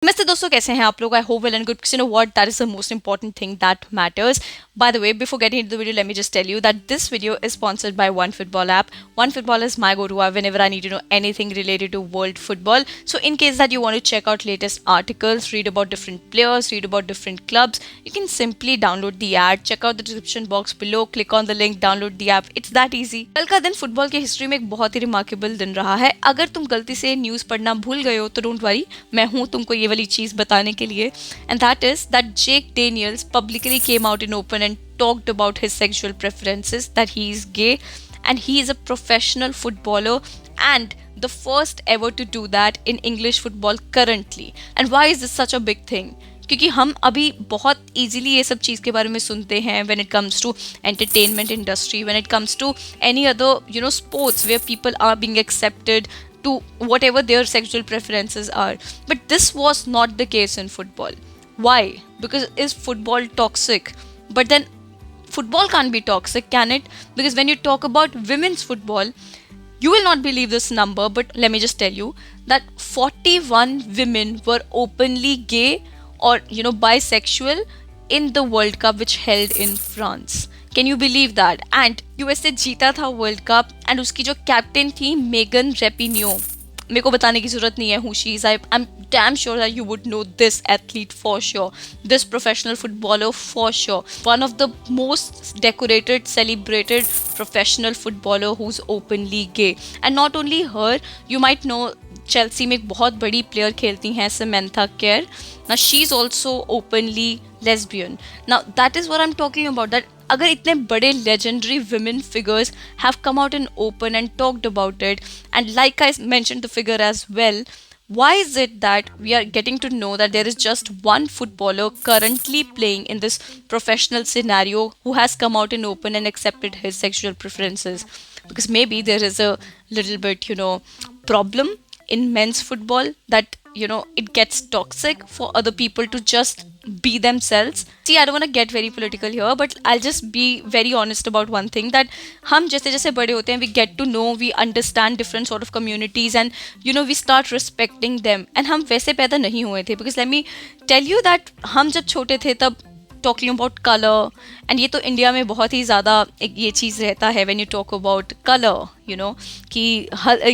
नमस्ते दोस्तों, कैसे हैं आप लोग? I hope well and good. You know what, that is the most important thing that matters. By the way, before getting into the video, let me just tell you that this video is sponsored by One Football app. One Football is my go-to app whenever I need to know anything related to world football. So in case that you want to check out latest articles, read about different players, read about different clubs, you can simply download the app, check out the description box below, click on the link, download the app. It's that easy. कल का दिन football की history में एक बहुत ही remarkable दिन रहा है. अगर तुम गलती से न्यूज़ पढ़ना भूल गए हो तो डोंट वरी, मैं हूँ तुमको ये वाली चीज़ बताने के लिए. And that is that Jake Daniels publicly came out in open and talked about his sexual preferences, that he is gay and he is a professional footballer and the first ever to do that in English football currently. And why is this such a big thing? क्योंकि हम अभी बहुत easily ये सब चीज़ के बारे में सुनते हैं when it comes to entertainment industry, when it comes to any other sports where people are being accepted to whatever their sexual preferences are. But this was not the case in football. Why? Because is football toxic? But then football can't be toxic, can it? Because when you talk about women's football, you will not believe this number, but let me just tell you that 41 women were openly gay or bisexual in the World Cup which held in France. Can you believe that? And USA जीता था world cup and उसकी जो captain थी Megan रेपिनियो. मेरे को बताने की जरूरत नहीं है who she is. I am damn sure that you would know this athlete for sure, this professional footballer for sure, one of the most decorated, celebrated professional footballer who's openly gay. And not only her, you might know Chelsea में एक बहुत बड़ी player खेलती हैं Samantha care. Now she's also openly lesbian. Now that is what I'm talking about, that अगर इतने बड़े legendary women figures have come out in open and talked about it, and like I mentioned the figure as well, why is it that we are getting to know that there is just one footballer currently playing in this professional scenario who has come out in open and accepted his sexual preferences? Because maybe there is a little bit, problem in men's football, that it gets toxic for other people to just be themselves. See, I don't want to get very political here, but I'll just be very honest about one thing, that हम जैसे जैसे बड़े होते हैं, we get to know, we understand different sort of communities, and we start respecting them. And हम वैसे पैदा नहीं हुए थे, because let me tell you that हम जब छोटे थे तब टॉकिंग अबाउट कलर, एंड ये तो इंडिया में बहुत ही ज़्यादा एक ये चीज़ रहता है when you talk about colour, कि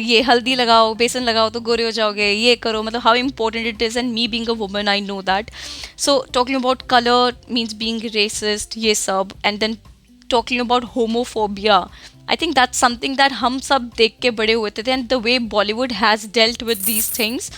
ये हल्दी लगाओ, बेसन लगाओ तो गोरे हो जाओगे, ये करो, मतलब how important it is. And me being a woman I know that. So talking about colour means being racist, ये सब. And then talking about homophobia, I think that's something that हम सब देख के बड़े हुए थे. And the way Bollywood has dealt with these things,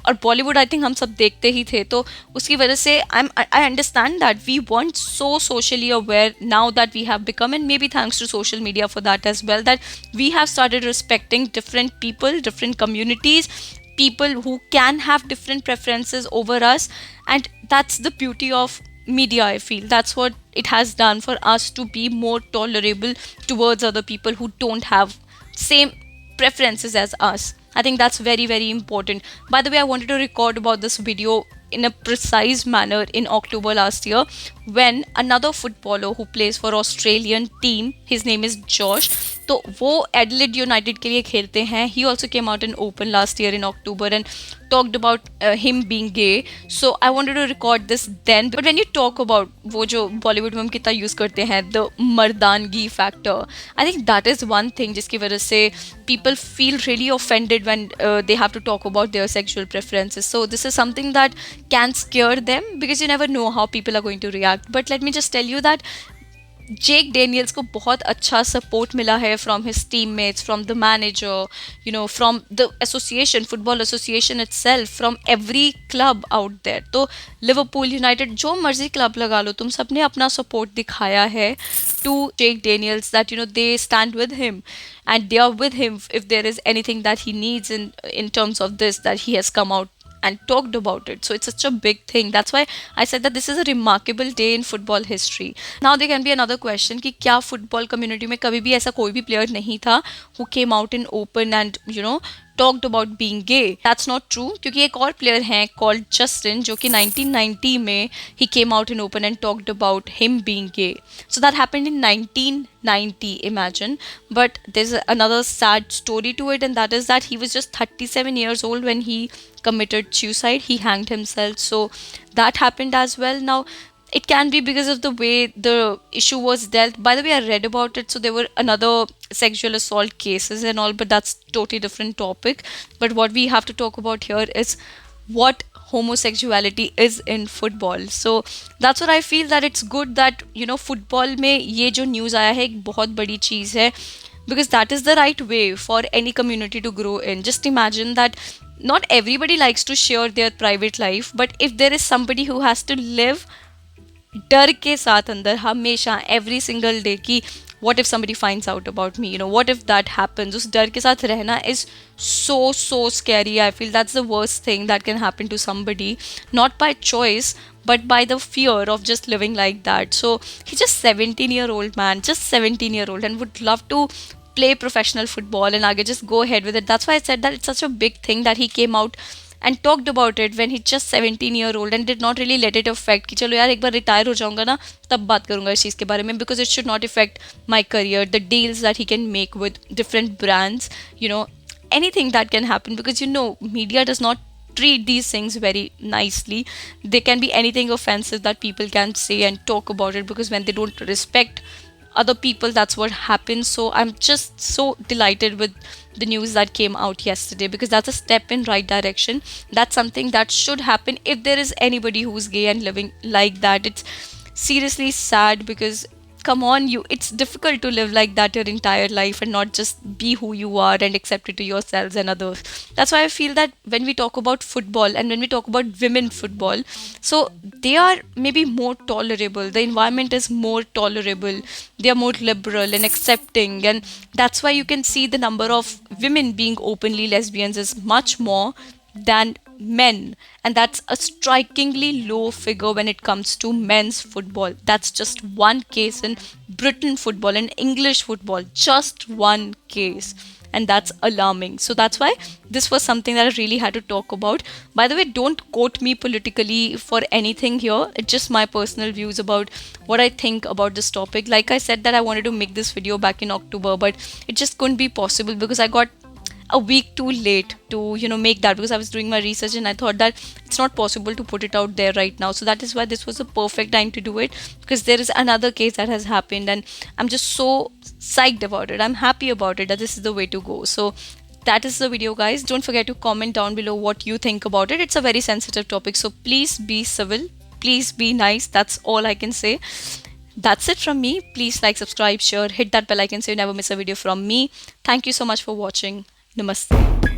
और बॉलीवुड आई थिंक हम सब देखते ही थे, तो उसकी वजह से I understand that we weren't so socially aware. Now that we have become, and maybe thanks to social media for that as well, that we have started respecting different people, different communities, people who can have different preferences over us. And that's the beauty of media, I feel. That's what it has done for us to be more tolerable towards other people who don't have same preferences as us. I think that's very, very important. By the way, I wanted to record about this video in a precise manner in October last year, when another footballer who plays for Australian team, his name is Josh, तो वो Adelaide United के लिए खेलते हैं. He also came out in open last year in October and talked about him being gay. So I wanted to record this then. But when you talk about वो जो बॉलीवुड में हम कितना यूज़ करते हैं, the मर्दानगी factor, I think that is one thing जिसकी वजह से people feel really offended when they have to talk about their sexual preferences. So this is something that can scare them, because you never know how people are going to react. But let me just tell you that Jake Daniels को बहुत अच्छा support मिला है from his teammates, from the manager, from the association, football association itself, from every club out there. तो Liverpool, United, जो मर्जी club लगा लो, तुम सबने अपना सपोर्ट दिखाया है to Jake Daniels, that they stand with him and they are with him if there is anything that he needs in terms of this, that he has come out and talked about it. So it's such a big thing. That's why I said that this is a remarkable day in football history. Now there can be another question कि क्या football community में कभी भी ऐसा कोई भी player नहीं था who came out in open and talked about being gay. That's not true, क्योंकि एक और player हैं called Justin, जो कि 1990 में he came out in open and talked about him being gay. So that happened in 1990, imagine. But there's another sad story to it, and that is that he was just 37 years old when he committed suicide. He hanged himself. So that happened as well. Now, it can be because of the way the issue was dealt. By the way, I read about it. So there were another sexual assault cases and all, but that's totally different topic. But what we have to talk about here is what homosexuality is in football. So that's what I feel, that it's good that football में ये जो news आया है एक बहुत बड़ी चीज़ है, because that is the right way for any community to grow in. Just imagine that not everybody likes to share their private life, but if there is somebody who has to live डर के साथ अंदर हमेशा every single day की what if somebody finds out about me, what if that happens, उस डर के साथ रहना is so scary. I feel that's the worst thing that can happen to somebody, not by choice but by the fear of just living like that. So he's just 17-year-old man, just 17-year-old, and would love to play professional football and आगे just go ahead with it. That's why I said that it's such a big thing that he came out and talked about it when he's just 17-year-old and did not really let it affect कि चलो यार एक बार retire हो जाऊंगा ना तब बात करूंगा इस चीज़ के बारे में, because it should not affect my career, the deals that he can make with different brands, anything that can happen, because media does not treat these things very nicely. There can be anything offensive that people can say and talk about it, because when they don't respect other people, that's what happens. So I'm just so delighted with the news that came out yesterday, because that's a step in right direction. That's something that should happen if there is anybody who's gay and living like that. It's seriously sad, because come on, it's difficult to live like that your entire life and not just be who you are and accept it to yourselves and others. That's why I feel that when we talk about football and when we talk about women football, so they are maybe more tolerable, the environment is more tolerable, they are more liberal and accepting, and that's why you can see the number of women being openly lesbians is much more than men, and that's a strikingly low figure when it comes to men's football. That's just one case in Britain football and English football, just one case, and that's alarming. So that's why this was something that I really had to talk about. By the way, don't quote me politically for anything here, it's just my personal views about what I think about this topic. Like I said that I wanted to make this video back in October, but it just couldn't be possible because I got a week too late to make that, because I was doing my research and I thought that it's not possible to put it out there right now. So that is why this was the perfect time to do it, because there is another case that has happened and I'm just so psyched about it. I'm happy about it that this is the way to go. So that is the video, guys. Don't forget to comment down below what you think about it. It's a very sensitive topic, so please be civil, please be nice. That's all I can say. That's it from me. Please like, subscribe, share, hit that bell icon so you never miss a video from me. Thank you so much for watching. Namaste.